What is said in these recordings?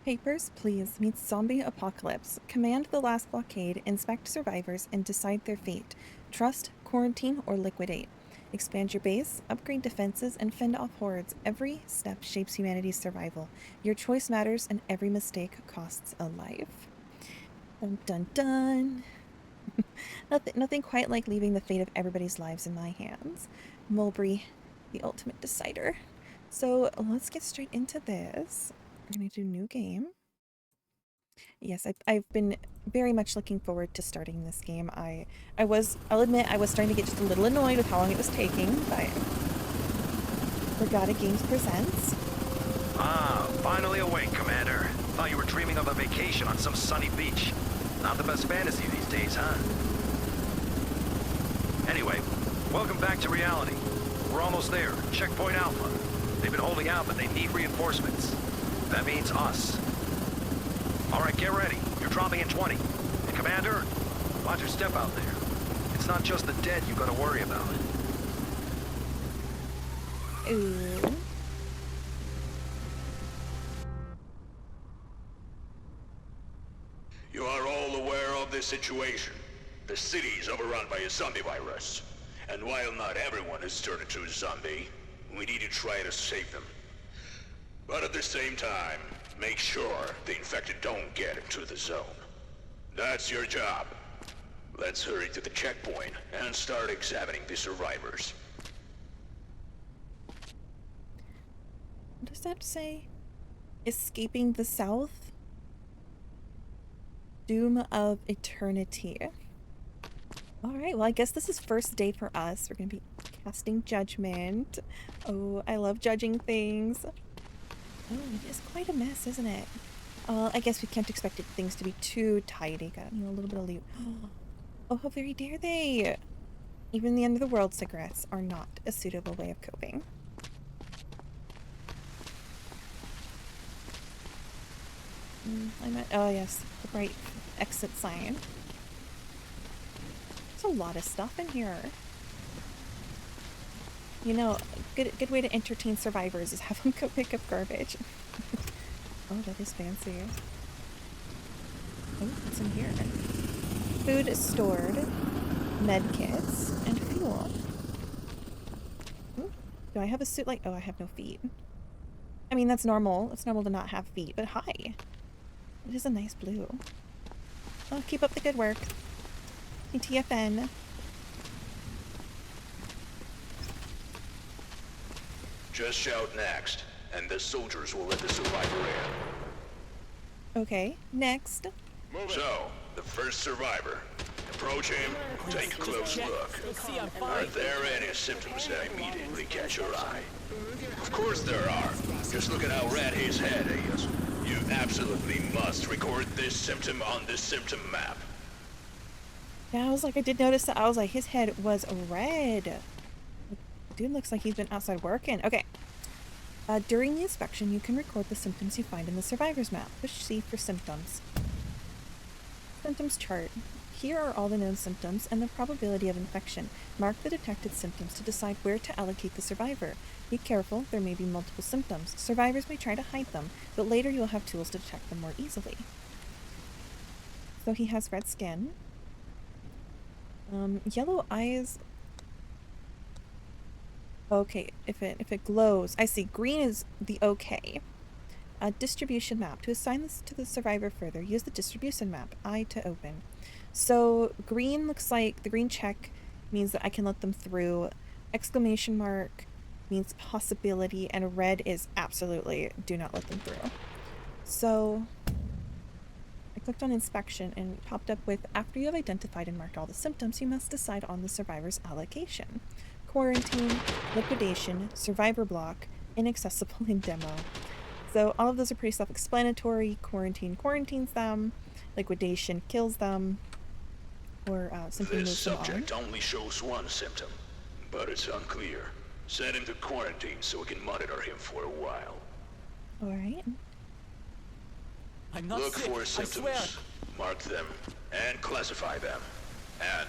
Papers, Please meets Zombie Apocalypse. Command the last blockade, inspect survivors, and decide their fate. Trust, quarantine, or liquidate. Expand your base, upgrade defenses, and fend off hordes. Every step shapes humanity's survival. Your choice matters, and every mistake costs a life. Dun dun dun. Nothing quite like leaving the fate of everybody's lives in my hands. Mulbre, the ultimate decider. So let's get straight into this. We're gonna do new game. Yes, I've been very much looking forward to starting this game. I'll admit I was starting to get just a little annoyed with how long it was taking, but Regatta Games presents. Ah, finally awake, Commander. Thought you were dreaming of a vacation on some sunny beach. Not the best fantasy these days, huh? Anyway, welcome back to reality. We're almost there. Checkpoint Alpha. They've been holding out, but they need reinforcements. That means us. Alright, get ready. You're dropping in 20. And Commander, watch your step out there. It's not just the dead you gotta worry about. Ooh. You are all aware of this situation. The city is overrun by a zombie virus. And while not everyone has turned into a zombie, we need to try to save them. But at the same time, make sure the infected don't get into the zone. That's your job. Let's hurry to the checkpoint and start examining the survivors. What does that say? Escaping the South? Doom of Eternity. Alright, well I guess this is first day for us. We're gonna be casting judgment. Oh, I love judging things. Oh, it is quite a mess, isn't it? I guess we can't expect things to be too tidy. Got, a little bit of loot. Oh, how very dare they! Even the end of the world cigarettes are not a suitable way of coping. Oh yes, the bright exit sign. There's a lot of stuff in here. Good way to entertain survivors is have them go pick up garbage. Oh, that is fancy. Oh, what's in here? Food is stored, med kits, and fuel. Ooh, do I have a suit like... Oh, I have no feet. I mean, that's normal. It's normal to not have feet, but hi. It is a nice blue. Oh, keep up the good work. TFN. Just shout next, and the soldiers will let the survivor in. Okay, next. So, the first survivor. Approach him, take a close look. Are there any symptoms that immediately catch your eye? Of course there are. Just look at how red his head is. You absolutely must record this symptom on the symptom map. Yeah, I was like, I did notice that. I was like, his head was red. Dude looks like he's been outside working. Okay. During the inspection, you can record the symptoms you find in the survivor's map. Push C for symptoms. Symptoms chart. Here are all the known symptoms and the probability of infection. Mark the detected symptoms to decide where to allocate the survivor. Be careful, there may be multiple symptoms. Survivors may try to hide them, but later you'll have tools to detect them more easily. So he has red skin. Yellow eyes. Okay, if it glows. I see. Green is the okay. Distribution map. To assign this to the survivor further, use the distribution map. I to open. So green looks like the green check means that I can let them through. Exclamation mark means possibility, and red is absolutely do not let them through. So I clicked on inspection and it popped up with, after you have identified and marked all the symptoms, you must decide on the survivor's allocation. Quarantine, liquidation, survivor block, inaccessible, and demo. So all of those are pretty self-explanatory. Quarantine quarantines them, liquidation kills them, or simply moves them on. This subject only shows one symptom, but it's unclear. Send him to quarantine so we can monitor him for a while. Alright. I'm not Look sick, for I swear. symptoms, mark them, and classify them. And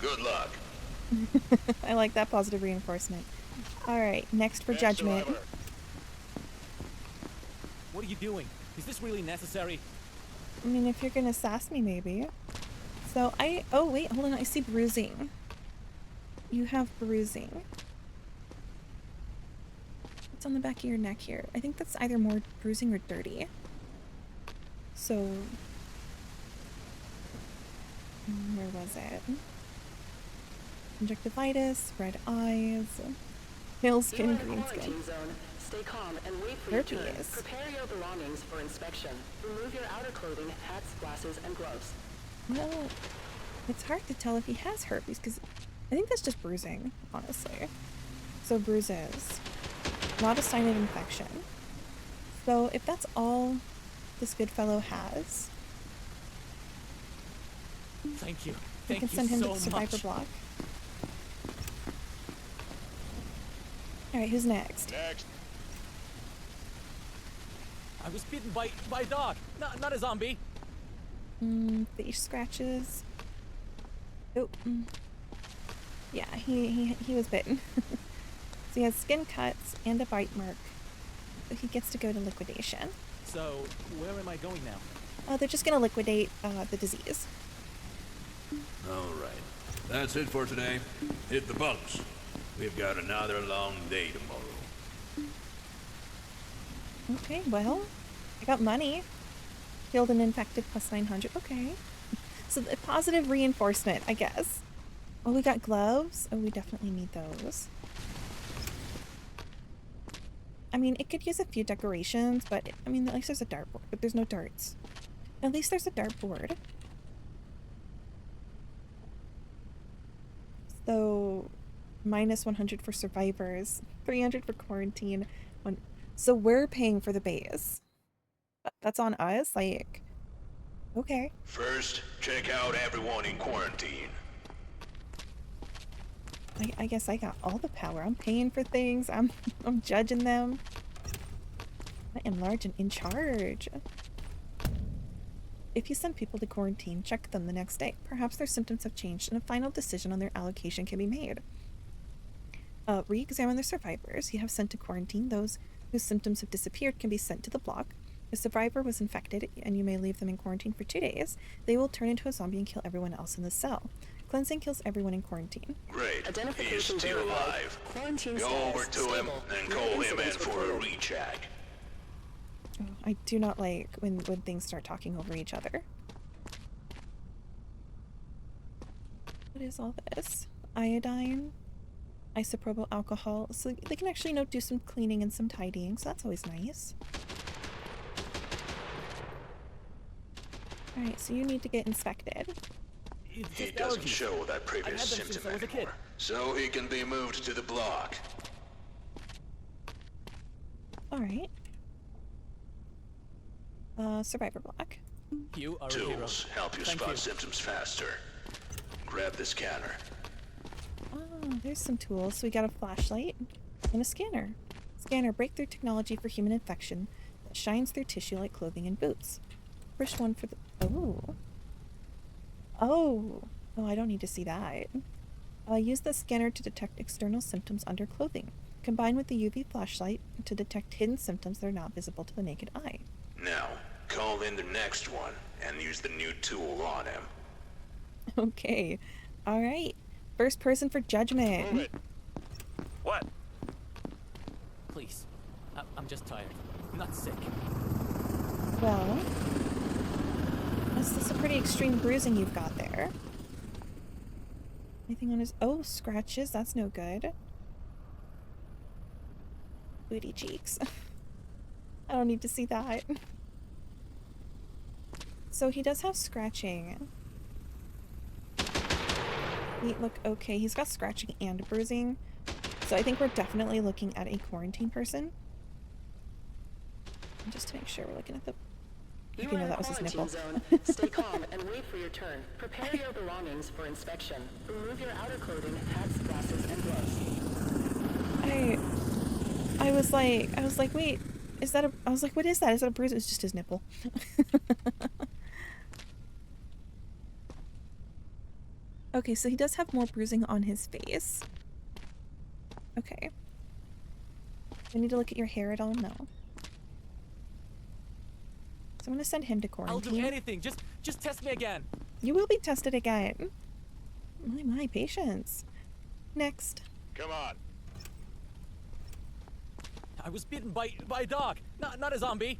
good luck. I like that positive reinforcement. Alright, next for judgment. What are you doing? Is this really necessary? I mean, if you're gonna sass me, maybe. So oh wait, hold on, I see bruising. You have bruising. It's on the back of your neck here. I think that's either more bruising or dirty. So, where was it? Conjunctivitis, red eyes, pale skin, green skin. Stay calm and wait for your turn. Herpes. Prepare your belongings for inspection. Remove your outer clothing, hats, glasses, and gloves. Well, it's hard to tell if he has herpes because I think that's just bruising, honestly. So bruises, not a sign of infection. So if that's all this good fellow has, Thank you. we Thank can you send him so to the survivor much. block. Alright, who's next? Next. I was bitten by a dog, not a zombie. Face scratches. Oh, yeah, he was bitten. So he has skin cuts and a bite mark. So he gets to go to liquidation. So, where am I going now? They're just gonna liquidate the disease. Alright. That's it for today. Hit the bunks. We've got another long day tomorrow. Okay, well, I got money. Killed an infected plus 900. Okay. So the positive reinforcement, I guess. Oh, we got gloves. Oh, we definitely need those. I mean, it could use a few decorations, but I mean, at least there's a dartboard, but there's no darts. At least there's a dartboard. So, minus 100 for survivors, 300 for quarantine. So we're paying for the base. That's on us? Like, okay. First, check out everyone in quarantine. I guess I got all the power. I'm paying for things. I'm judging them. I am large and in charge. If you send people to quarantine, check them the next day. Perhaps their symptoms have changed and a final decision on their allocation can be made. Re-examine the survivors you have sent to quarantine. Those whose symptoms have disappeared can be sent to the block. If a survivor was infected and you may leave them in quarantine for 2 days, they will turn into a zombie and kill everyone else in the cell. Cleansing kills everyone in quarantine. Great. He's Identification still verified. alive. Quarantine Go status over to him stable. and No call him in incidents for a reported. recheck. Oh, I do not like when things start talking over each other. What is all this? Iodine? Isopropyl alcohol. So they can actually, do some cleaning and some tidying, so that's always nice. Alright, so you need to get inspected. It's He just doesn't allergies. show that I've previous had them since symptom I was a kid. anymore, so he can be moved to the block. Alright. Survivor block. You are a hero. Tools help you Thank spot you. symptoms faster. Grab the scanner. Oh, there's some tools. So we got a flashlight and a scanner. Scanner, breakthrough technology for human infection that shines through tissue like clothing and boots. Push one for the... Oh. Oh, I don't need to see that. Use the scanner to detect external symptoms under clothing. Combine with the UV flashlight to detect hidden symptoms that are not visible to the naked eye. Now, call in the next one and use the new tool on him. Okay. Alright. First person for judgment. What? Please. I'm just tired. Not sick. Well, this is a pretty extreme bruising you've got there. Anything on his... Oh, scratches. That's no good. Booty cheeks. I don't need to see that. So he does have scratching. Feet look okay. He's got scratching and bruising. So I think we're definitely looking at a quarantine person. And just to make sure we're looking at the... You You know are in that was his quarantine nipple. zone. Stay calm and wait for your turn. Prepare your belongings for inspection. Remove your outer clothing, hats, glasses, and gloves. I was like, wait, is that a... I was like, what is that? Is that a bruise? It was just his nipple. Okay, so he does have more bruising on his face. Okay. I need to look at your hair at all? No. I'm gonna send him to I'll do quarantine. anything. Just test me again. You will be tested again. My patience. Next. Come on. I was bitten by a dog, not a zombie.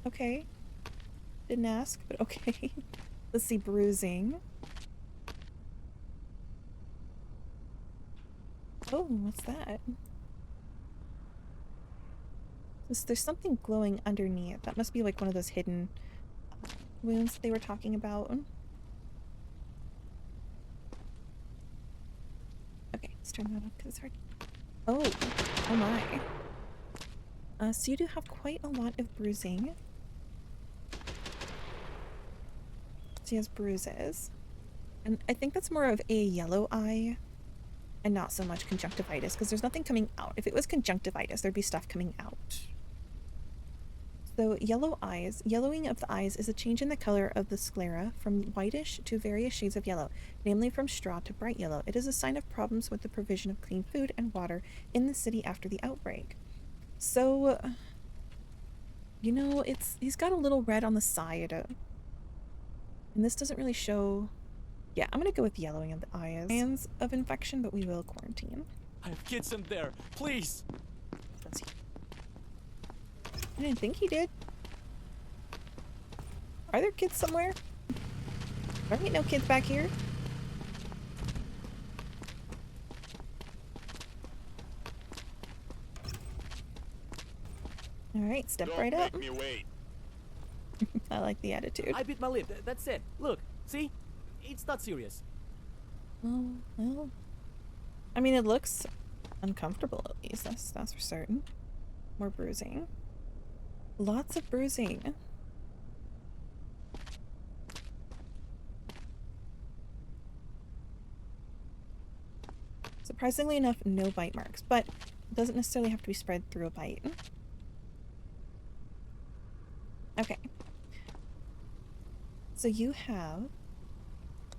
Okay. Didn't ask, but okay. Let's see, bruising. Oh, what's that? There's something glowing underneath. That must be like one of those hidden wounds that they were talking about. Okay, let's turn that off because it's hard. Oh, oh my. So you do have quite a lot of bruising. So he has bruises. And I think that's more of a yellow eye and not so much conjunctivitis because there's nothing coming out. If it was conjunctivitis, there'd be stuff coming out. So yellow eyes, yellowing of the eyes is a change in the color of the sclera from whitish to various shades of yellow, namely from straw to bright yellow. It is a sign of problems with the provision of clean food and water in the city after the outbreak. So, you know, he's got a little red on the side. And this doesn't really show... Yeah, I'm gonna go with yellowing of the eyes. Signs of infection, but we will quarantine. I have kids in there. Please. Let's see. I didn't think he did. Are there kids somewhere? There ain't no kids back here. Alright, step right up. Don't make me wait. I like the attitude. I bit my lip. That's it. Look, see? It's not serious. Oh, well. I mean, it looks uncomfortable at least. That's for certain. More bruising. Lots of bruising. Surprisingly enough, no bite marks, but it doesn't necessarily have to be spread through a bite. Okay. So you have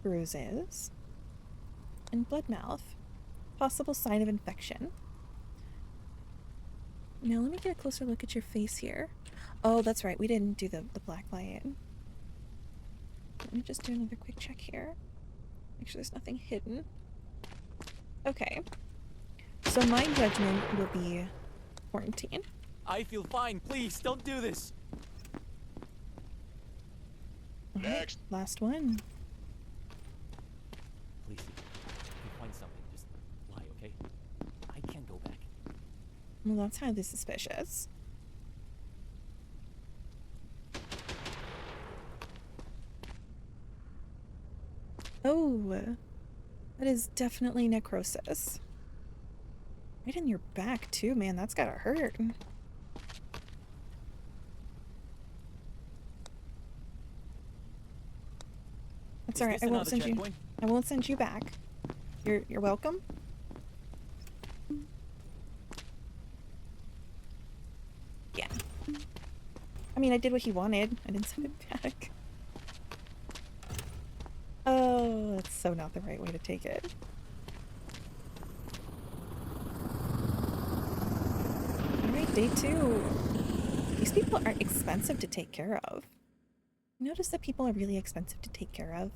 bruises and blood mouth. Possible sign of infection. Now let me get a closer look at your face here. Oh, that's right. We didn't do the black light. Let me just do another quick check here. Make sure there's nothing hidden. Okay. So my judgment will be quarantine. I feel fine. Please, don't do this. Alright, Next. last one. Please, if you find something, just lie, okay? I can't go back. Well, that's highly suspicious. Oh, that is definitely necrosis. Right in your back too, man. That's gotta hurt. That's alright. I won't send you. I won't send you back. You're welcome. Yeah. I mean, I did what he wanted. I didn't send it back. Oh, that's so not the right way to take it. Alright, day 2. These people are expensive to take care of. Notice that people are really expensive to take care of.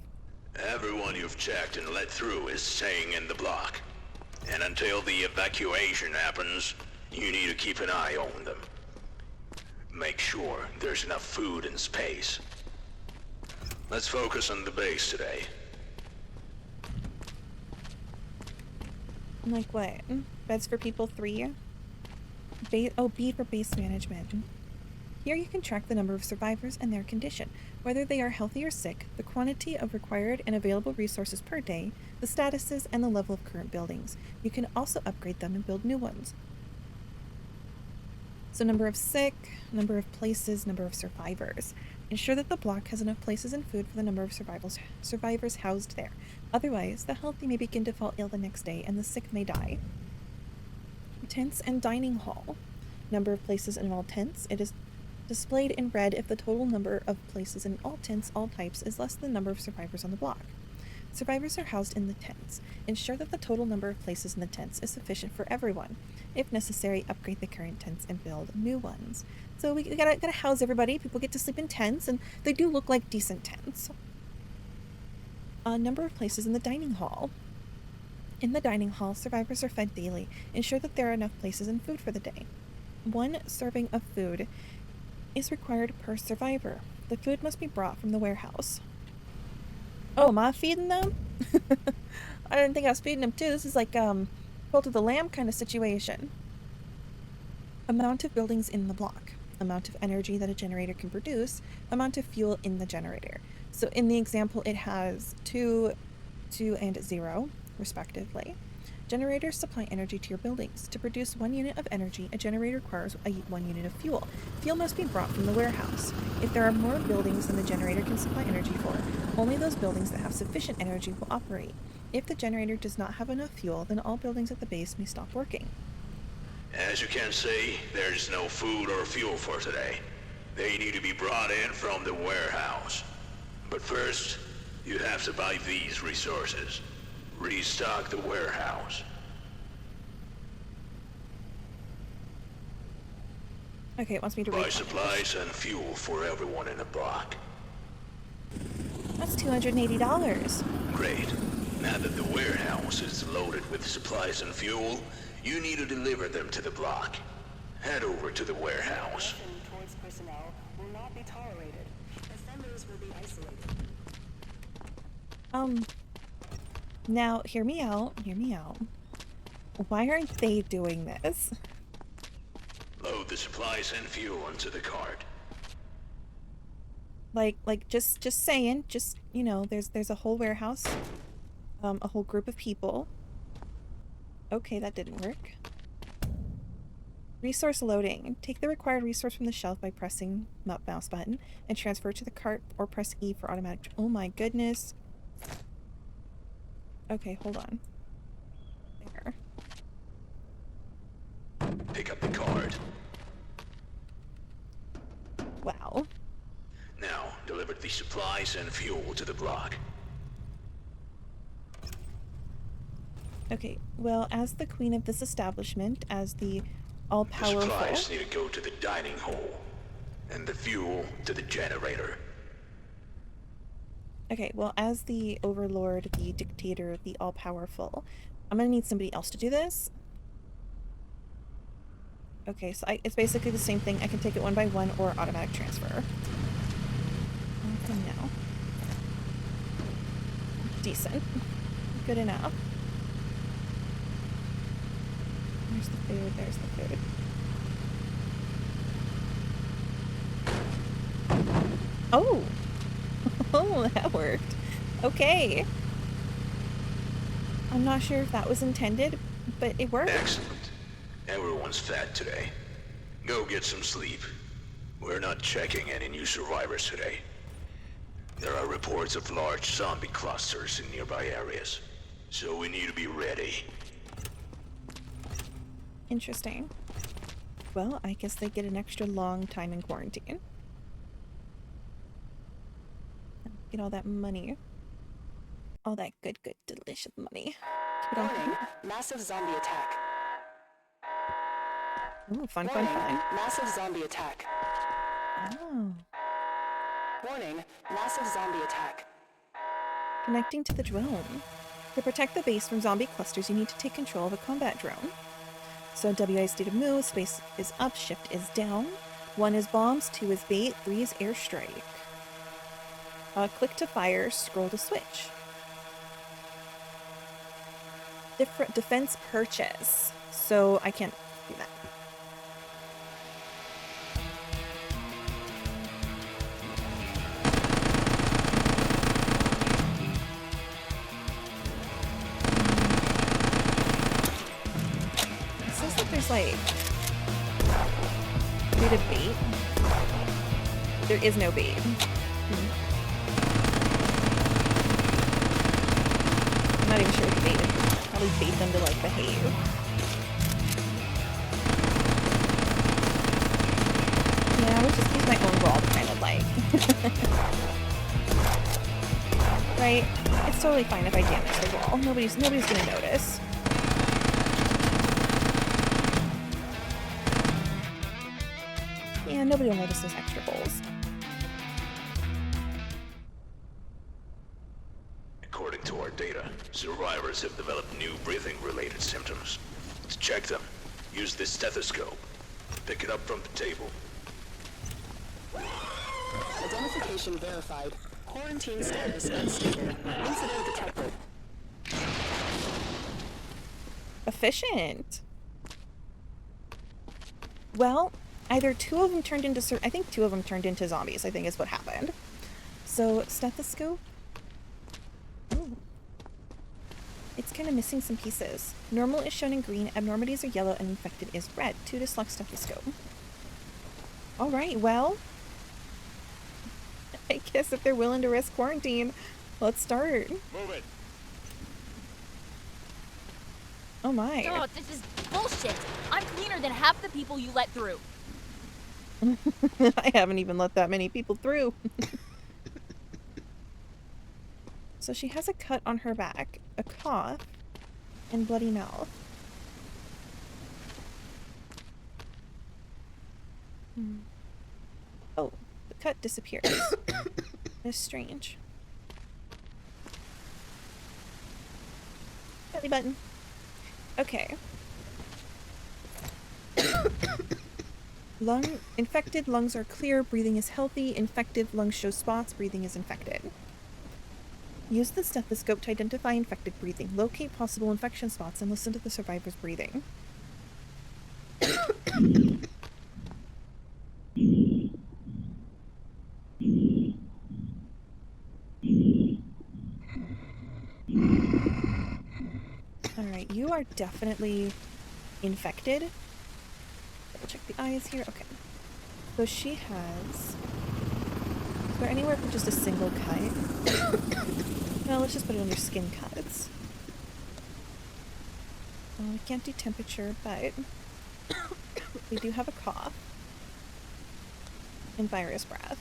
Everyone you've checked and let through is staying in the block. And until the evacuation happens, you need to keep an eye on them. Make sure there's enough food and space. Let's focus on the base today. Like what? Beds for people 3? B for base management. Here you can track the number of survivors and their condition, whether they are healthy or sick, the quantity of required and available resources per day, the statuses, and the level of current buildings. You can also upgrade them and build new ones. So number of sick, number of places, number of survivors. Ensure that the block has enough places and food for the number of survivors housed there. Otherwise, the healthy may begin to fall ill the next day and the sick may die. Tents and dining hall. Number of places in all tents. It is displayed in red if the total number of places in all tents, all types, is less than the number of survivors on the block. Survivors are housed in the tents. Ensure that the total number of places in the tents is sufficient for everyone. If necessary, upgrade the current tents and build new ones. So we gotta house everybody. People get to sleep in tents, and they do look like decent tents. A number of places in the dining hall. In the dining hall, survivors are fed daily. Ensure that there are enough places and food for the day. 1 serving of food is required per survivor. The food must be brought from the warehouse. Oh, am I feeding them? I didn't think I was feeding them too. This is like cult of the lamb kind of situation. Amount of buildings in the block. Amount of energy that a generator can produce. Amount of fuel in the generator. So in the example, it has 2, 2, and 0, respectively. Generators supply energy to your buildings. To produce 1 unit of energy, a generator requires 1 unit of fuel. Fuel must be brought from the warehouse. If there are more buildings than the generator can supply energy for, only those buildings that have sufficient energy will operate. If the generator does not have enough fuel, then all buildings at the base may stop working. As you can see, there's no food or fuel for today. They need to be brought in from the warehouse. But first, you have to buy these resources. Restock the warehouse. Okay, it wants me to Buy replenish. supplies and fuel for everyone in the block. That's $280. Great. Now that the warehouse is loaded with supplies and fuel, you need to deliver them to the block. Head over to the warehouse. Aggression towards personnel will not be tolerated. Offenders will be isolated. Now, hear me out. Why aren't they doing this? Load the supplies and fuel onto the cart. Just saying, you know, there's a whole warehouse, a whole group of people. Okay, that didn't work. Resource loading. Take the required resource from the shelf by pressing mouse button and transfer it to the cart, or press E for automatic. Oh my goodness. Okay, hold on. There. Pick up the cart. Wow. Now, deliver the supplies and fuel to the block. Okay, well, as the queen of this establishment, as the The all-powerful... supplies need to go to the dining hall, and the fuel to the generator. Okay, well, as the overlord, the dictator, the all-powerful, I'm gonna need somebody else to do this. Okay, so it's basically the same thing. I can take it 1 by 1 or automatic transfer. Okay, now. Decent. Good enough. There's the food, there's the food. Oh! Oh, that worked. Okay. I'm not sure if that was intended, but it worked. Excellent. Everyone's fed today. Go get some sleep. We're not checking any new survivors today. There are reports of large zombie clusters in nearby areas, so we need to be ready. Interesting. Well, I guess they get an extra long time in quarantine. Get all that money. All that good, delicious money. Keep it on Warning, massive zombie attack. Ooh, fun. Warning, massive zombie attack. Oh. Warning, massive zombie attack. Connecting to the drone. To protect the base from zombie clusters, you need to take control of a combat drone. So WA state of move, space is up, shift is down. 1 is bombs, 2 is bait, 3 is airstrike. Click to fire, scroll to switch. Different defense purchase. So I can't do that. It says that there's like way to bait. There is no bait. I'm not even sure what the bait is. Probably bait them to like behave. Yeah, we'll just use my own roll to kind of like. Right? It's It's totally fine if I damage the wall. Nobody's gonna notice. Yeah, nobody will notice those extra holes. According to our data, survivors have developed new breathing-related symptoms. To check them, use this stethoscope. Pick it up from the table. Identification verified. Quarantine status unstable. Incident detected. Efficient. Well, either two of them turned into I think two of them turned into zombies, I think is what happened. So, stethoscope. Ooh. It's kind of missing some pieces. Normal is shown in green, abnormalities are yellow, and infected is red. 2 to select stethoscope. Alright, well, I guess if they're willing to risk quarantine, let's start. Move it! Oh my. Oh, this is bullshit. I'm cleaner than half the people you let through. I haven't even let that many people through. So she has a cut on her back, a cough, and bloody mouth. Oh, the cut disappears. That's strange. Belly button. Okay. Infected lungs are clear, breathing is healthy. Infected lungs show spots, breathing is infected. Use the stethoscope to identify infected breathing. Locate possible infection spots and listen to the survivor's breathing. Alright, you are definitely infected. Double check the eyes here. Okay. So she has... Is there anywhere for just a single cut? No, let's just put it under skin cuts. We can't do temperature, but we do have a cough. And virus breath.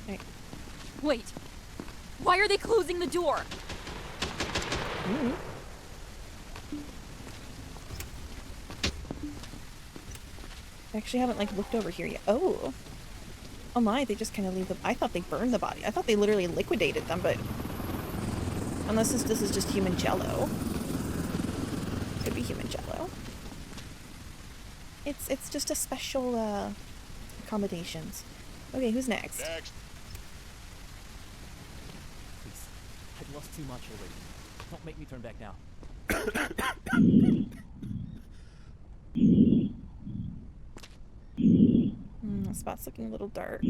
Right. Wait. Why are they closing the door? Ooh. I actually haven't like looked over here yet. Oh. Oh my, they just kind of leave them. I thought they burned the body. I thought they literally liquidated them, but unless this is just human jello. Could be human jello. It's just a special accommodations. Okay, who's next? Next. Please. I've lost too much already. Don't make me turn back now. The spot's looking a little dark.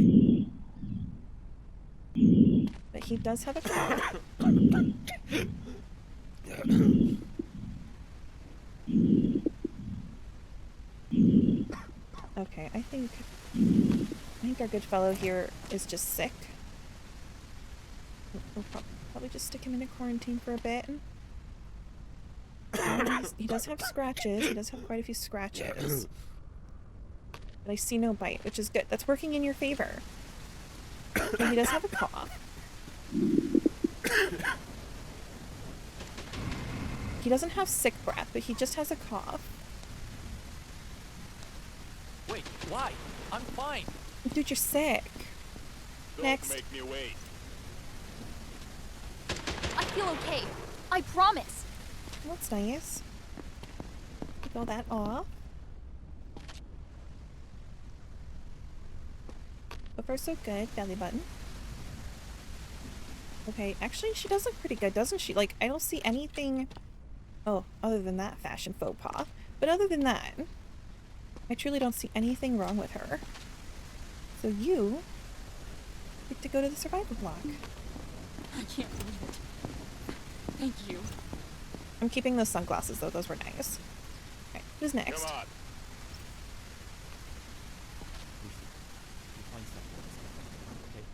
But he does have a cough. Okay, I think our good fellow here is just sick. We'll probably just stick him into quarantine for a bit. He does have scratches. He does have quite a few scratches. But I see no bite, which is good. That's working in your favor. And he does have a cough. He doesn't have sick breath, but he just has a cough. Wait, why? I'm fine. Dude, you're sick. Don't Next. make me wait. I feel okay. I promise. Well, that's nice. Take all that off. So far, so good. Belly button. Okay, actually, she does look pretty good, doesn't she? Like, I don't see anything... Oh, other than that fashion faux pas. But other than that, I truly don't see anything wrong with her. So you get to go to the survival block. I can't believe it. Thank you. I'm keeping those sunglasses, though. Those were nice. Alright, who's next? Come on. You find something. Okay?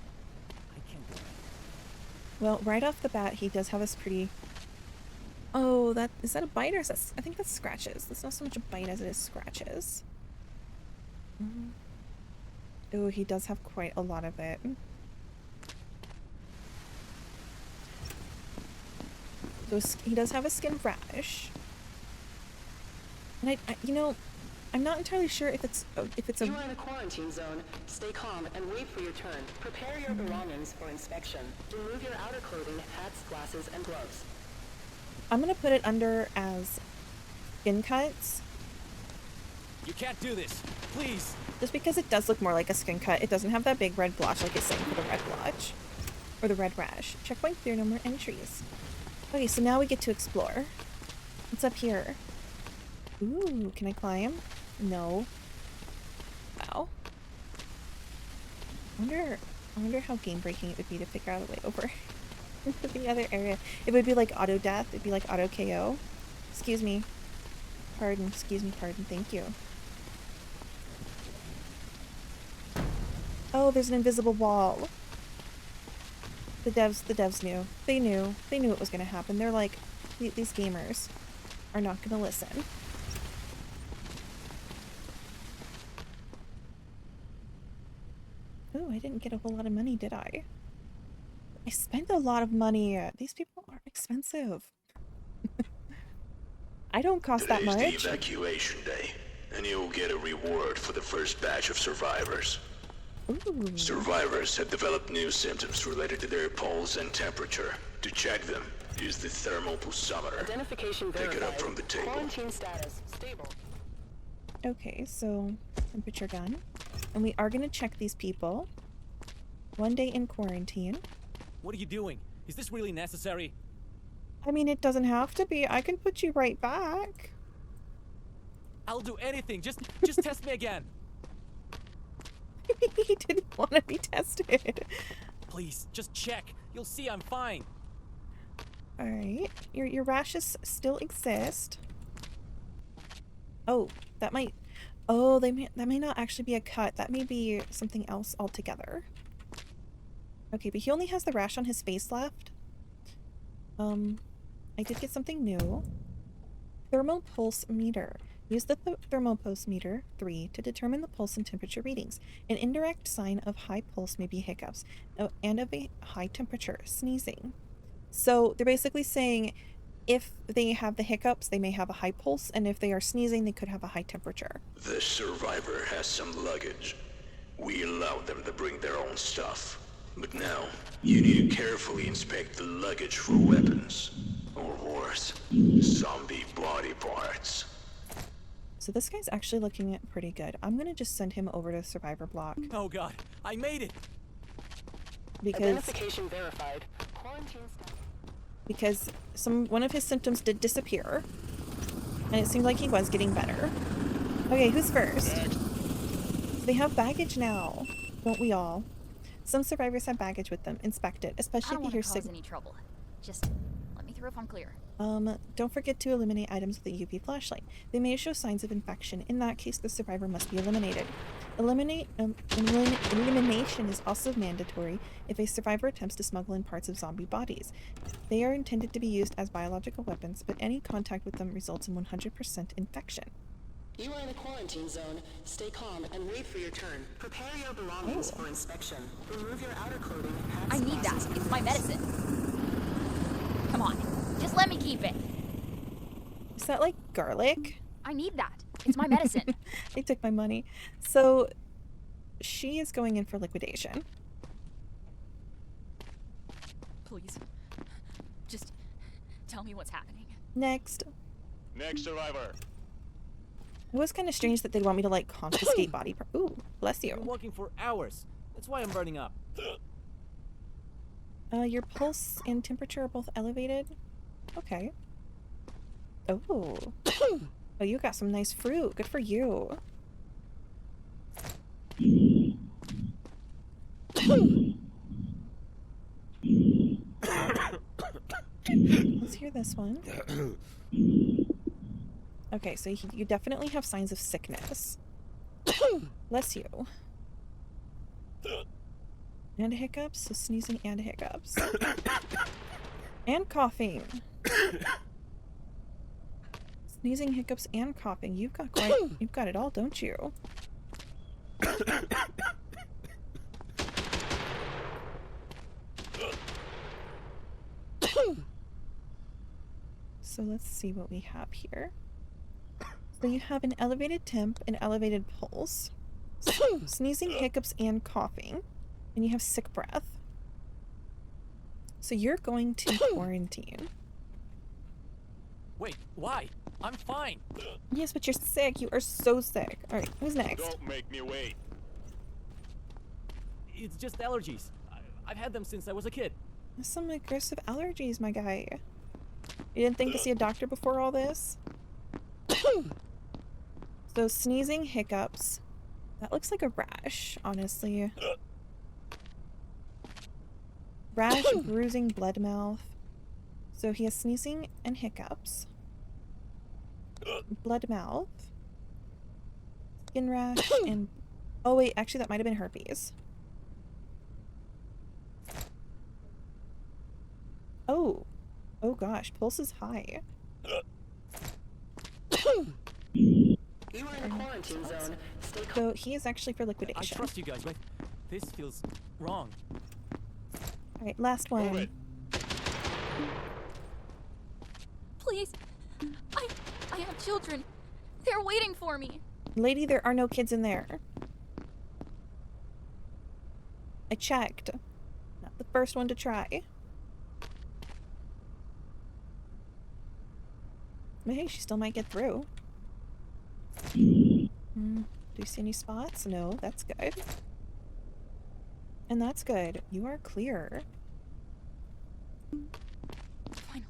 I can't do that. Well, right off the bat, he does have this pretty... Oh, is that a bite or is that... I think that's scratches. That's not so much a bite as it is scratches. Oh, he does have quite a lot of it. So he does have a skin rash. And you know, I'm not entirely sure if it's a. You are in a quarantine zone. Stay calm and wait for your turn. Prepare your belongings for inspection. Remove your outer clothing, hats, glasses, and gloves. I'm gonna put it under as skin cuts. You can't do this. Please. Just because it does look more like a skin cut. It doesn't have that big red blotch like it's saying for the red blotch. Or the red rash. Checkpoint clear, no more entries. Okay, so now we get to explore. What's up here? Ooh, can I climb? No. Wow. I wonder how game breaking it would be to figure out a way over into the other area. It would be like auto death. It'd be like auto KO. Excuse me. Pardon. Excuse me. Pardon. Thank you. Oh, there's an invisible wall. The devs knew. They knew it was gonna happen. They're like, these gamers are not gonna listen. Oh, I didn't get a whole lot of money, did I? I spent a lot of money. These people are expensive. I don't cost that much. Today's the evacuation day, and you'll get a reward for the first batch of survivors. Ooh. Survivors have developed new symptoms related to their pulse and temperature. To check them, use the thermal pulsometer. Identification verified. Pick it up from the table. Quarantine status stable. Okay, so temperature gun. And we are gonna check these people. 1 day in quarantine. What are you doing? Is this really necessary? I mean, it doesn't have to be. I can put you right back. I'll do anything. Just test me again. He didn't want to be tested. Please, just check. You'll see I'm fine. All right, your rashes still exist. Oh, that might. Oh, that may not actually be a cut. That may be something else altogether. Okay, but he only has the rash on his face left. I did get something new. Thermal pulse meter. Use the thermal pulse meter 3 to determine the pulse and temperature readings. An indirect sign of high pulse may be hiccups, and of a high temperature, sneezing. So they're basically saying if they have the hiccups, they may have a high pulse, and if they are sneezing, they could have a high temperature. The survivor has some luggage. We allowed them to bring their own stuff. But now, you need to carefully inspect the luggage for weapons. Or worse, zombie body parts. So this guy's actually looking pretty good. I'm gonna just send him over to the survivor block. Oh god, I made it. Because Identification verified. Quarantine status. one of his symptoms did disappear. And it seemed like he was getting better. Okay, who's first? They have baggage now. Don't we all? Some survivors have baggage with them. Inspect it, I especially don't if want you to hear cause any trouble. Just let me through if I'm clear. Don't forget to eliminate items with a UV flashlight. They may show signs of infection. In that case, the survivor must be eliminated. Elimination is also mandatory if a survivor attempts to smuggle in parts of zombie bodies. They are intended to be used as biological weapons, but any contact with them results in 100% infection. You are in a quarantine zone. Stay calm and wait for your turn. Prepare your belongings for inspection. Remove your outer clothing, hats, I need that. glasses, and It's my gloves. medicine. Come on. Just let me keep it. Is that like garlic? I need that. It's my medicine. They took my money. So she is going in for liquidation. Please. Just tell me what's happening. Next. Next survivor. It was kind of strange that they'd want me to like confiscate body parts. Ooh, bless I've been you. walking for hours. That's why I'm burning up. Your pulse and temperature are both elevated. Okay. Oh. Oh, you got some nice fruit. Good for you. Let's hear this one. Okay, so you definitely have signs of sickness. Bless you. And hiccups, so sneezing and hiccups. And coughing. Sneezing, hiccups, and coughing. You've got it all, don't you? So let's see what we have here. So you have an elevated temp, an elevated pulse, sneezing, hiccups, and coughing. And you have sick breath. So you're going to quarantine. Wait, why? I'm fine. Yes, but you're sick. You are so sick. Alright, who's next? Don't make me wait. It's just allergies. I've had them since I was a kid. Some aggressive allergies, my guy. You didn't think to see a doctor before all this? So sneezing, hiccups. That looks like a rash, honestly. Rash, bruising, blood mouth. So he has sneezing and hiccups. Blood mouth. Skin rash and... Oh wait, actually that might have been herpes. Oh. Oh gosh, pulse is high. You are in a quarantine zone. Stay calm. So he is actually for I liquidation. trust you guys, but this feels wrong. Alright, last Move one. it. Please. I have children. They're waiting for me. Lady, there are no kids in there. I checked. Not the first one to try. But hey, she still might get through. Do you see any spots? No, that's good. And that's good. You are clear. Finally.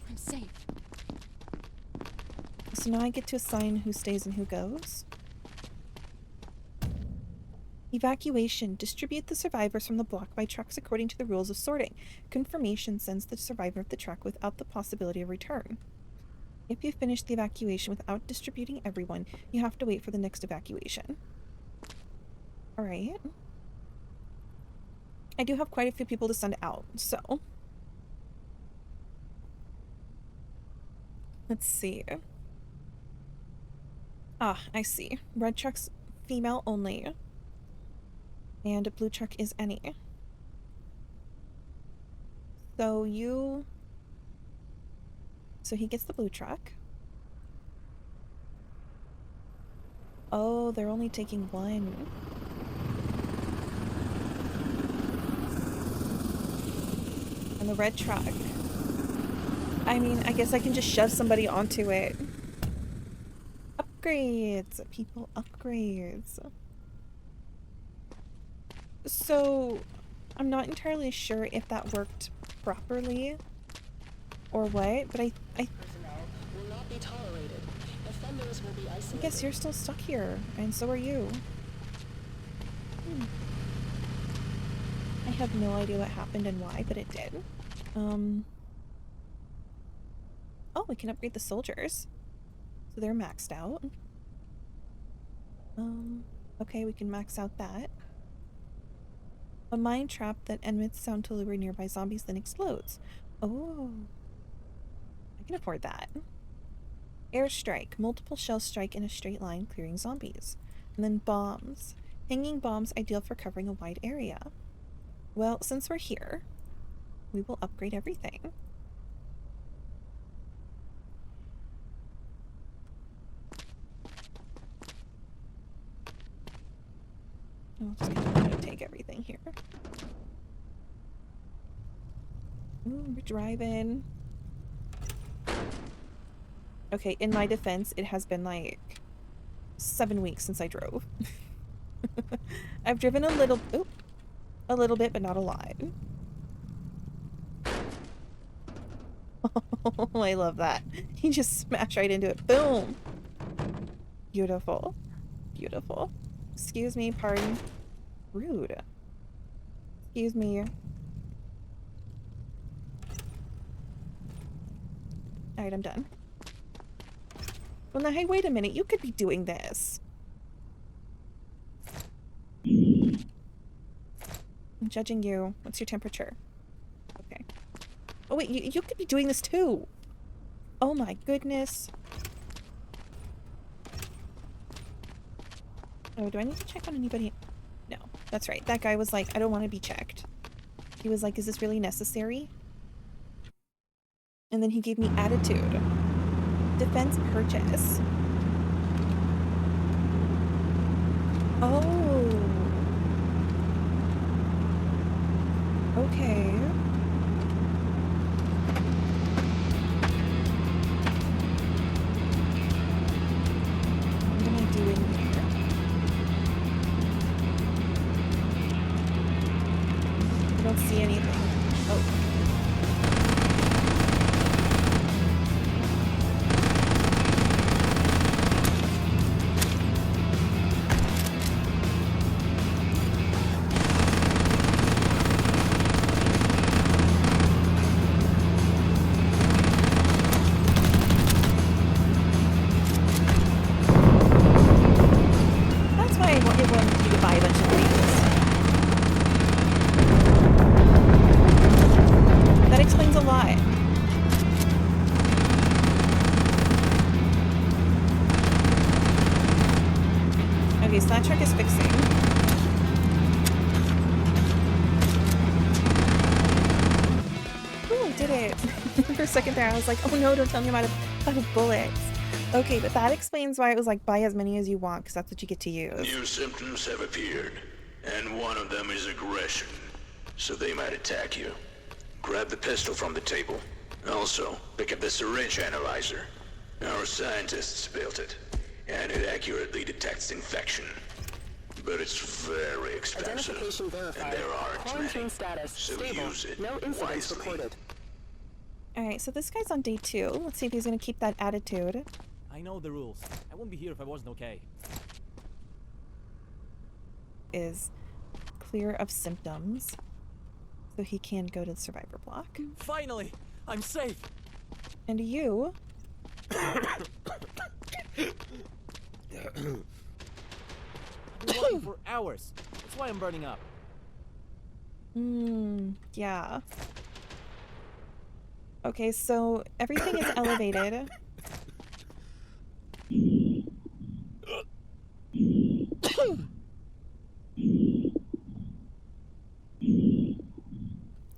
I'm safe. So now I get to assign who stays and who goes. Evacuation. Distribute the survivors from the block by trucks according to the rules of sorting. Confirmation sends the survivor of the truck without the possibility of return. If you finish the evacuation without distributing everyone, you have to wait for the next evacuation. Alright. I do have quite a few people to send out, so... Let's see. Ah, I see. Red truck's female only. And blue truck is any. So you... So he gets the blue truck. Oh, they're only taking one. And the red truck. I mean, I guess I can just shove somebody onto it. Upgrades! People, upgrades. So, I'm not entirely sure if that worked properly or what, but I Personnel will not be tolerated. Offenders will be isolated. guess you're still stuck here, and so are you. I have no idea what happened and why, but it did. Oh, we can upgrade the soldiers. So they're maxed out. Okay, we can max out that. A mine trap that emits sound to lure nearby zombies, then explodes. Oh. I can afford that. Airstrike. Multiple shells strike in a straight line, clearing zombies. And then bombs. Hanging bombs ideal for covering a wide area. Well, since we're here, we will upgrade everything. I'll just continue to take everything here. Ooh, we're driving. Okay, in my defense, it has been like 7 weeks since I drove. I've driven a little bit, but not a lot. Oh, I love that. He just smashed right into it. Boom! Beautiful. Beautiful. Excuse me, pardon. Rude. Excuse me. Alright, I'm done. Well, now, hey, wait a minute. You could be doing this. I'm judging you. What's your temperature? Okay. Oh, wait, you could be doing this too. Oh my goodness. Oh, do I need to check on anybody? No, that's right. That guy was like, I don't want to be checked. He was like, is this really necessary? And then he gave me attitude. Defense purchase. Oh. Okay. What am I doing here? I don't see anything. Oh. That's why it wanted you to buy a bunch of things. That explains a lot. Okay, so that truck is fixing. Ooh, I did it. For a second there, I was like, oh no, don't tell me about bullets. Okay, but that explains why it was like, buy as many as you want, because that's what you get to use. New symptoms have appeared, and one of them is aggression, so they might attack you. Grab the pistol from the table. Also, pick up the syringe analyzer. Our scientists built it, and it accurately detects infection. But it's very expensive, Identification verified. and there aren't Quarantine many, status so stable. use it No incidents wisely. reported. Alright, so this guy's on day 2. Let's see if he's gonna keep that attitude. I know the rules. I wouldn't be here if I wasn't okay. Is clear of symptoms. So he can go to the survivor block. Finally! I'm safe! And you... I've been working for hours. That's why I'm burning up. Yeah. Okay, so everything is elevated.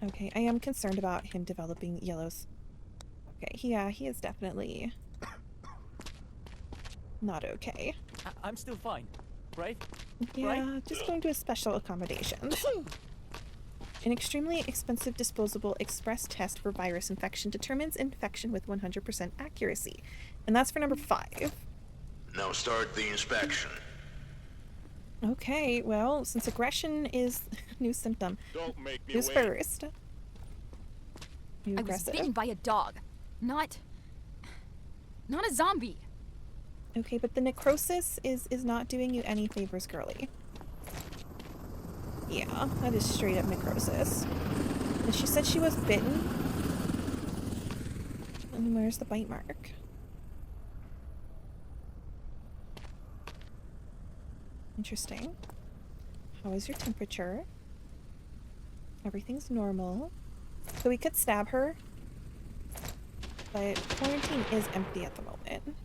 Okay, I am concerned about him developing yellows. Okay, yeah, he is definitely not okay. I'm still fine, right? Yeah, Right? just going to his special accommodations. An extremely expensive disposable express test for virus infection determines infection with 100% accuracy. And that's for number 5. Now start the inspection. Okay, well, since aggression is a new symptom, Don't make me who's wait. first? You I was aggressive. bitten by a dog, not a zombie. Okay, but the necrosis is not doing you any favors, girly. Yeah, that is straight up necrosis. And she said she was bitten. And where's the bite mark? Interesting. How is your temperature? Everything's normal. So we could stab her. But quarantine is empty at the moment.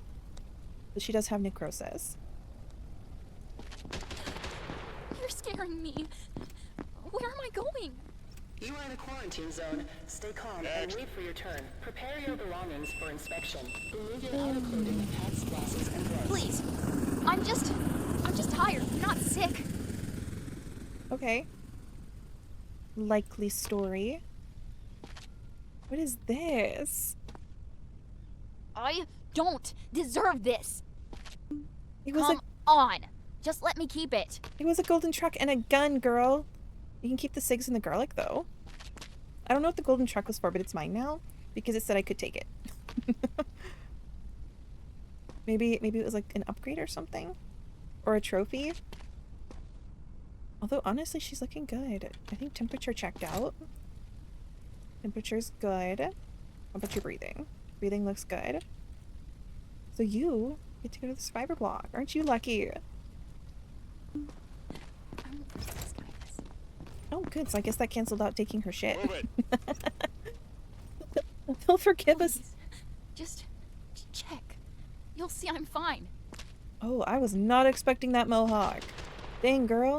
But she does have necrosis. You're scaring me. Where am I going? You are in a quarantine zone. Stay calm and wait for your turn. Prepare your belongings for inspection. Remove your outer clothing, hats, glasses, and gloves. Please. I'm just tired. I'm not sick. Okay. Likely story. What is this? I don't deserve this. It was Come on. Just let me keep it. it was a golden truck and a gun, girl. You can keep the cigs and the garlic though. I don't know what the golden truck was for, but it's mine now because it said I could take it. maybe it was like an upgrade or something, or a trophy. Although honestly, she's looking good. I think temperature checked out. Temperature's good. How about your breathing? Breathing looks good. So you get to go to the survivor block. Aren't you lucky? Oh, good. So I guess that canceled out taking her shit. Move it. They'll forgive us. Just check. You'll see I'm fine. Oh, I was not expecting that mohawk. Dang, girl.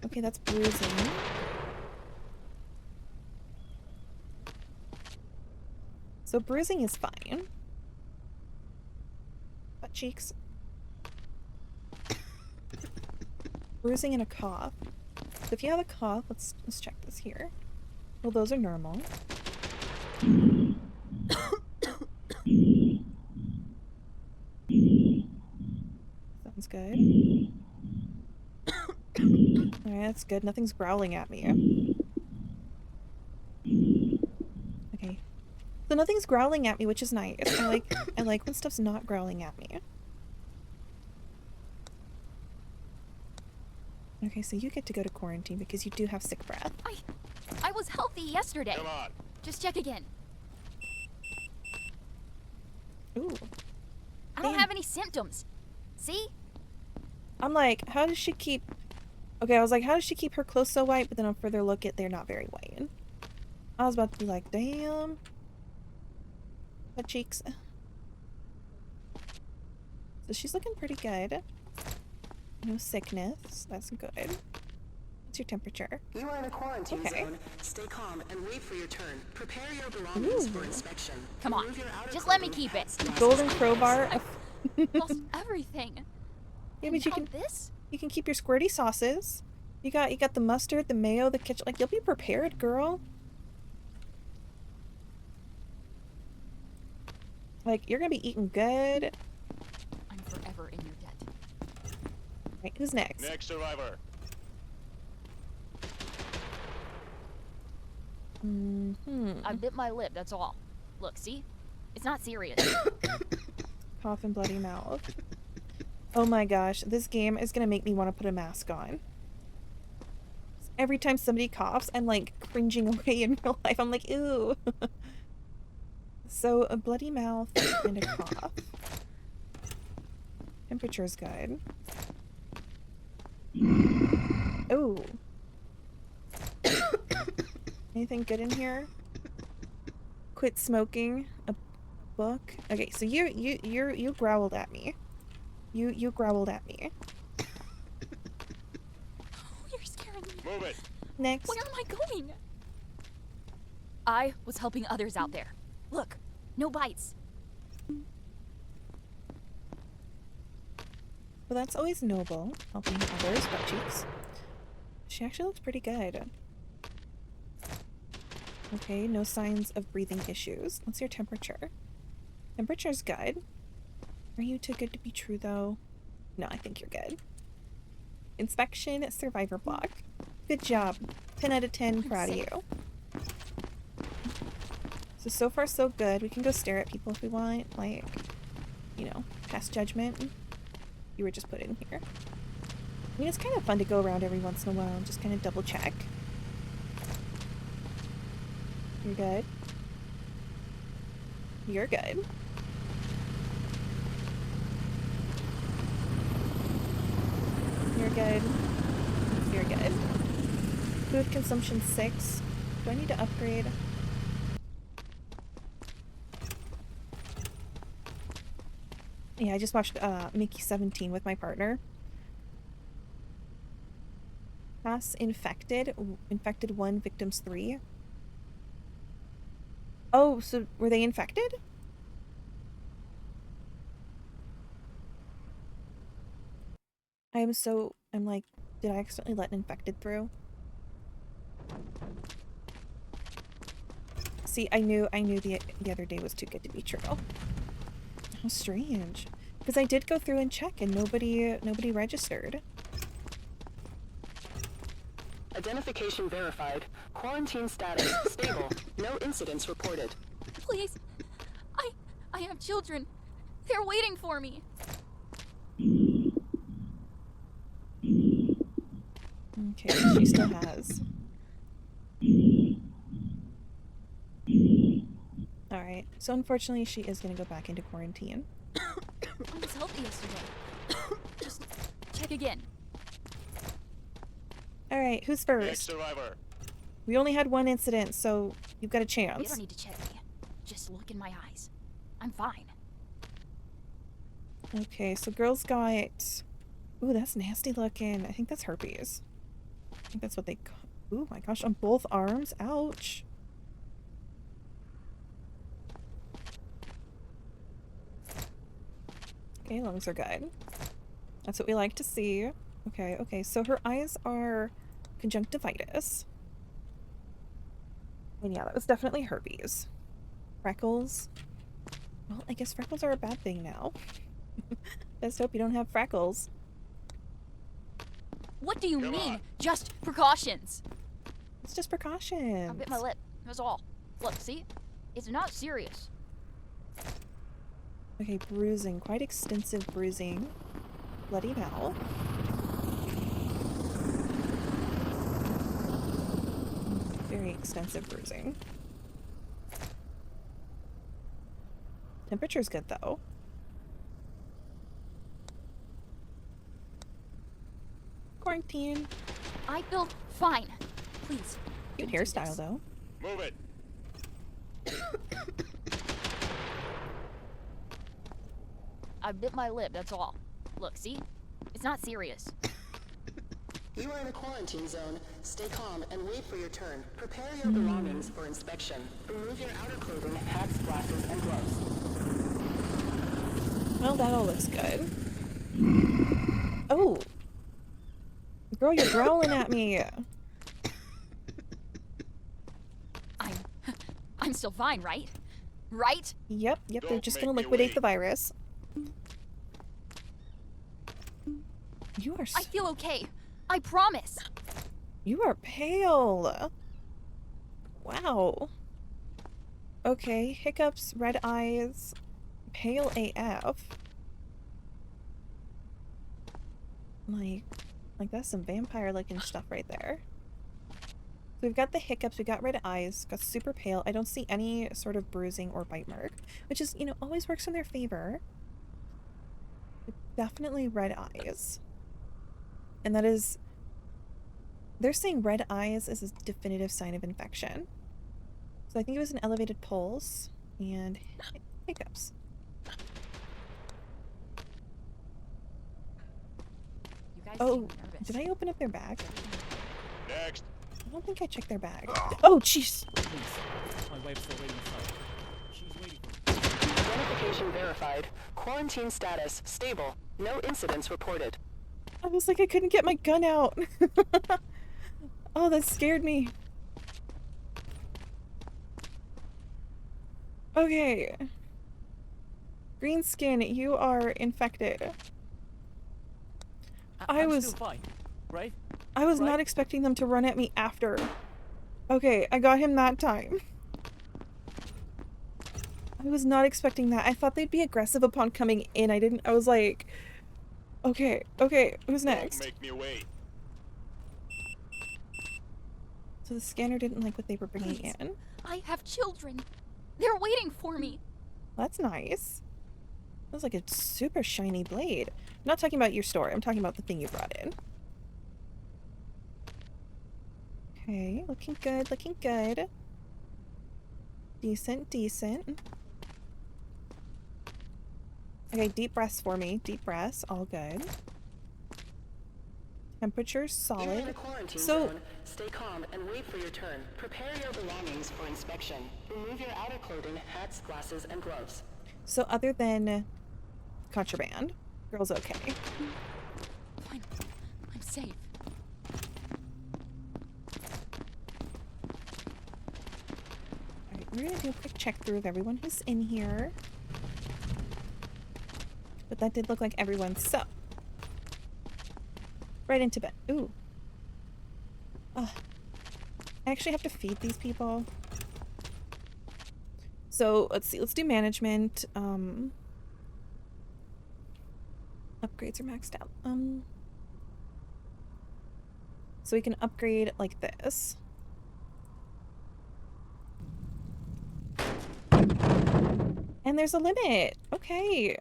Okay, that's bruising. So bruising is fine. Butt cheeks. Bruising and a cough. So if you have a cough, let's check this here. Well, those are normal. Sounds good. Alright, that's good. Nothing's growling at me. Okay. So nothing's growling at me, which is nice. I like when stuff's not growling at me. Okay, so you get to go to quarantine because you do have sick breath. I was healthy yesterday. Come on. Just check again. Ooh. I don't Damn. have any symptoms. See? I'm like, how does she keep... Okay, I was like, how does she keep her clothes so white? But then on further look at, they're not very white. I was about to be like, damn. Butt cheeks. So she's looking pretty good. No sickness. That's good. What's your temperature? You are in a quarantine Okay. zone. Stay calm and wait for your turn. Prepare your belongings for Ooh. inspection. Come on. Remove your outer Just let me clothing, keep it. hats, glasses, Golden and crowbar. Lost everything. Yeah, And but you now can this? you can keep your squirty sauces. You got the mustard, the mayo, the ketchup. Like, you'll be prepared, girl. Like, you're gonna be eating good. I'm forever in your debt. Right, who's next? Next survivor. I bit my lip, that's all. Look, see? It's not serious. Cough and bloody mouth. Oh my gosh, this game is gonna make me want to put a mask on. Every time somebody coughs, I'm like cringing away in real life. I'm like, ew. So a bloody mouth and a cough. Temperature's good. Oh. Anything good in here? Quit smoking. A book. Okay, so you growled at me. You growled at me. You're scaring me. Move it. Next. Where am I going? I was helping others out there. Look, no bites. Well, that's always noble, helping others, butt cheeks. She actually looks pretty good. Okay, no signs of breathing issues. What's your temperature? Temperature's good. Are you too good to be true, though? No, I think you're good. Inspection, survivor block. Good job. 10 out of 10, proud of you. So far so good. We can go stare at people if we want. Like, you know, pass judgment. You were just put in here. I mean, it's kind of fun to go around every once in a while and just kind of double check. You're good. You're good. You're good. You're good. Food consumption 6. Do I need to upgrade? Yeah, I just watched Mickey 17 with my partner. Pass infected. Infected 1, victims 3. Oh, so were they infected? I'm like, did I accidentally let an infected through? See, I knew the other day was too good to be true. How strange. Because I did go through and check and nobody registered. Identification verified. Quarantine status stable. No incidents reported. Please. I have children. They're waiting for me. Okay, she still has. Alright, so unfortunately she is gonna go back into quarantine. I was healthy yesterday. Just check again. Alright, who's Next first? survivor. We only had one incident, so you've got a You chance. don't need to check me. Just look in my eyes. I'm fine. Okay, so girl's got... Ooh, that's nasty looking. I think that's herpes. I think that's what they... Ooh, my gosh, on both arms? Ouch. Okay, lungs are good. That's what we like to see. Okay, okay, so her eyes are conjunctivitis. And yeah, that was definitely herpes. Freckles. Well, I guess freckles are a bad thing now. Let's hope you don't have freckles. What do you Come mean? on. Just precautions. It's just precautions. I bit my lip. That's all. Look, see? It's not serious. Okay, bruising. Quite extensive bruising. Bloody mouth. Very extensive bruising. Temperature's good though. Quarantine. I feel fine. Please. Cute don't do hairstyle this. though. Move it. I bit my lip, that's all. Look, see? It's not serious. You are in a quarantine zone. Stay calm and wait for your turn. Prepare your belongings for inspection. Remove your outer clothing, hats, glasses, and gloves. Well, that all looks good. Oh. Girl, you're growling at me. I'm still fine, right? Right? Yep, they're Don't just make gonna me liquidate wait. the virus. You are I feel okay. I promise. you are pale. Wow. Okay, hiccups, red eyes, pale AF. Like that's some vampire looking stuff right there. So we've got the hiccups, we've got red eyes, got super pale. I don't see any sort of bruising or bite mark, which is, you know, always works in their favor. But definitely red eyes. And that is, they're saying red eyes is a definitive sign of infection. So I think it was an elevated pulse and hiccups. You guys Oh, seem nervous. did I open up their bag? Next. I don't think I checked their bag. Oh, jeez. Please. My wife's still waiting inside. She's waiting for me. Identification verified. Quarantine status stable. No incidents reported. I was like, I couldn't get my gun out. Oh, that scared me. Okay. Green skin, you are infected. I I'm was- still fine, right? I was not Right. expecting them to run at me after. Okay, I got him that time. I was not expecting that. I thought they'd be aggressive upon coming in. I was like, okay, who's next? Don't make me wait. So the scanner didn't like what they were bringing Please. in. I have children. They're waiting for me. That's nice. That was like a super shiny blade. I'm not talking about your story. I'm talking about the thing you brought in. Okay, looking good, looking good. Decent, decent. Okay, deep breaths for me. Deep breaths, all good. Temperature You're in solid. a quarantine So- zone. Stay calm and wait for your turn. Prepare your belongings for inspection. Remove your outer clothing, hats, glasses, and gloves. So other than contraband, girl's okay. Fine. I'm safe. Alright, we're gonna do a quick check through of everyone who's in here. But that did look like everyone, so. Right into bed. Ooh. Ugh. I actually have to feed these people. So let's see, let's do management. Upgrades are maxed out. So we can upgrade like this. And there's a limit. Okay.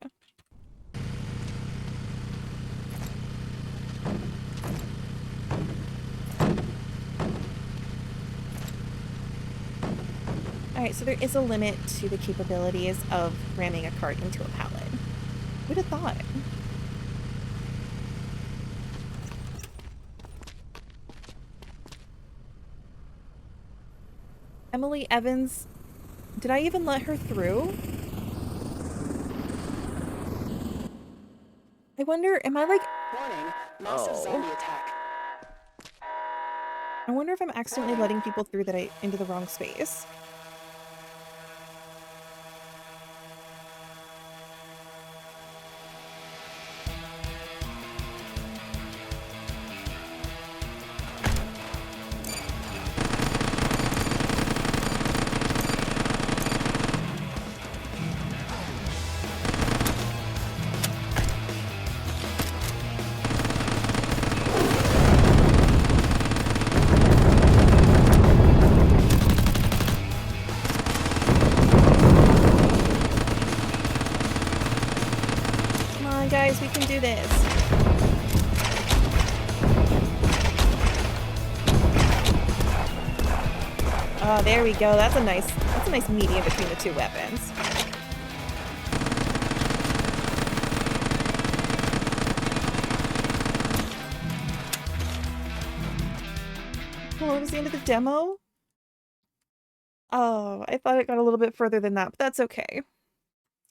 Alright, so there is a limit to the capabilities of ramming a cart into a pallet. Who'd have thought? Emily Evans, did I even let her through? wonder, am I like, Warning, massive oh, zombie attack. I wonder if I'm accidentally letting people through that into the wrong space. Come on, guys, we can do this. Oh, there we go. That's a nice medium between the two weapons. Oh, it was the end of the demo? Oh, I thought it got a little bit further than that, but that's okay.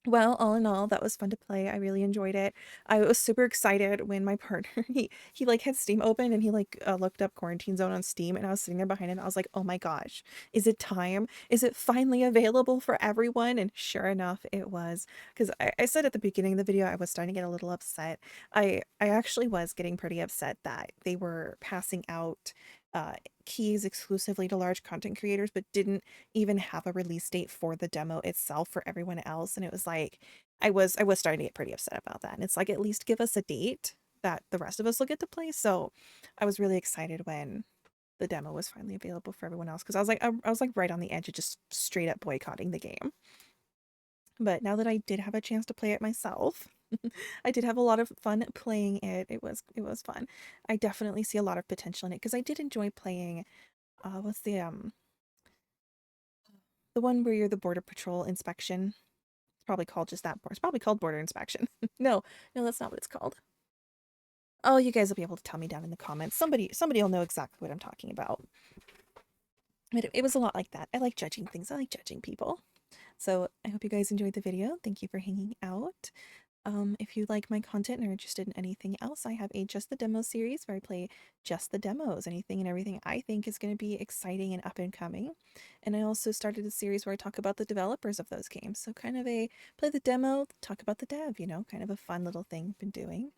Well, all in all, that was fun to play. I really enjoyed it. I was super excited when my partner, he like had Steam open and he like looked up Quarantine Zone on Steam, and I was sitting there behind him. I was like, oh my gosh, is it time? Is it finally available for everyone? And sure enough, it was. Because I said at the beginning of the video, I was starting to get a little upset. I actually was getting pretty upset that they were passing out keys exclusively to large content creators, but didn't even have a release date for the demo itself for everyone else. And it was like, I was starting to get pretty upset about that. And it's like, at least give us a date that the rest of us will get to play. So I was really excited when the demo was finally available for everyone else, because I was like right on the edge of just straight up boycotting the game. But now that I did have a chance to play it myself, I did have a lot of fun playing it. It was fun. I definitely see a lot of potential in it, because I did enjoy playing what's the one where you're the border patrol inspection. It's probably called just that. It's probably called border inspection. No, that's not what it's called. Oh, you guys will be able to tell me down in the comments. Somebody will know exactly what I'm talking about. But it was a lot like that. I like judging things. I like judging people. So I hope you guys enjoyed the video. Thank you for hanging out. If you like my content and are interested in anything else, I have a Just the Demo series where I play just the demos, anything and everything I think is going to be exciting and up and coming. And I also started a series where I talk about the developers of those games. So kind of a play the demo, talk about the dev, kind of a fun little thing I've been doing.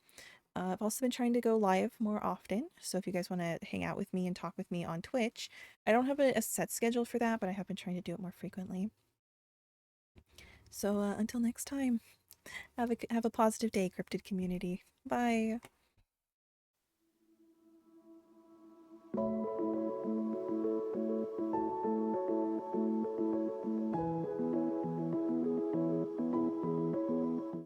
I've also been trying to go live more often. So if you guys want to hang out with me and talk with me on Twitch, I don't have a set schedule for that, but I have been trying to do it more frequently. So until next time. Have a positive day, Cryptid Community. Bye.